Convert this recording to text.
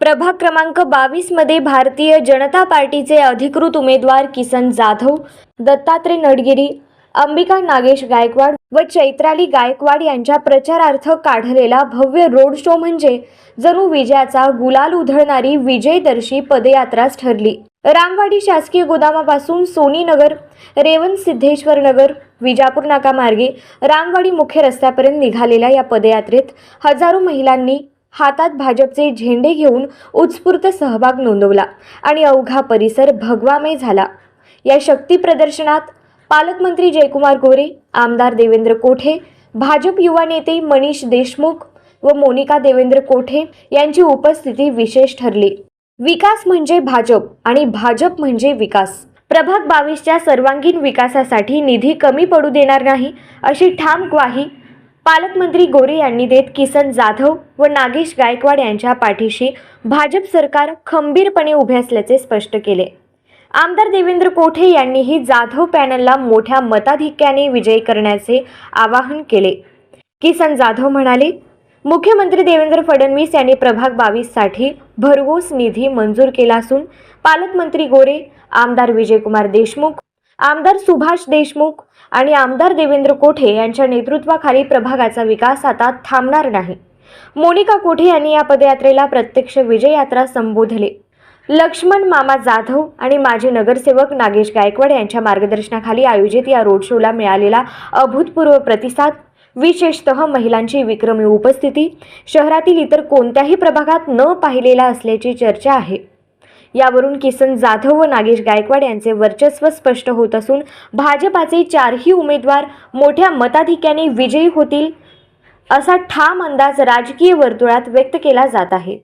प्रभाग क्रमांक 22 मध्ये भारतीय जनता पार्टीचे अधिकृत उमेदवार किसन जाधव, दत्तात्रय नडगिरी, अंबिका नागेश गायकवाड व चैत्राली गायकवाड यांच्या प्रचारार्थ काढलेला भव्य रोड शो म्हणजे जणू विजयाचा गुलाल उधळणारी विजयदर्शी पदयात्राच ठरली। रामवाडी शासकीय गोदामापासून सोनी नगर, रेवण सिद्धेश्वर नगर, विजापूर नाका मार्गे रामवाडी मुख्य रस्त्यापर्यंत निघालेल्या या पदयात्रेत हजारो महिलांनी हातात भाजपचे झेंडे घेऊन उत्स्फूर्त सहभाग नोंदवला आणि अवघा परिसर भगवामय झाला। या शक्ती प्रदर्शनात पालकमंत्री जयकुमार गोरे, आमदार देवेंद्र कोठे, भाजप युवा नेते मनीष देशमुख व मोनिका देवेंद्र कोठे यांची उपस्थिती विशेष ठरली। विकास म्हणजे भाजप आणि भाजप म्हणजे विकास। प्रभाग 22च्या सर्वांगीण विकासासाठी निधी कमी पडू देणार नाही अशी ठाम ग्वाही पालकमंत्री गोरे यांनी देत किसन जाधव व नागेश गायकवाड यांच्या पाठीशी भाजप सरकार खंबीरपणे उभे असल्याचे स्पष्ट केले। आमदार देवेंद्र कोठे यांनीही जाधव पॅनलला मोठ्या मताधिक्याने विजयी करण्याचे आवाहन केले। किसन जाधव म्हणाले, मुख्यमंत्री देवेंद्र फडणवीस यांनी प्रभाग 22 साठी भरघोस निधी मंजूर केला असून पालकमंत्री गोरे, आमदार विजयकुमार देशमुख, आमदार सुभाष देशमुख आणि आमदार देवेंद्र कोठे यांच्या नेतृत्वाखाली प्रभागाचा विकास आता थांबणार नाही। मोनिका कोठे यांनी या पदयात्रेला प्रत्यक्ष विजय यात्रा संबोधले। लक्ष्मण मामा जाधव आणि माजी नगरसेवक नागेश गायकवाड यांच्या मार्गदर्शनाखाली आयोजित या रोड शोला मिळालेला अभूतपूर्व प्रतिसाद, विशेषतः महिलांची विक्रमी उपस्थिती शहरातील इतर कोणत्याही प्रभागात न पाहिलेला असल्याची चर्चा आहे। यावरून किसन जाधव व नागेश गायकवाड यांचे वर्चस्व स्पष्ट होत असून भाजपाचे चारही उमेदवार मोठ्या मताधिक्याने विजयी होतील असा ठाम अंदाज राजकीय वर्तुळात व्यक्त केला जात आहे।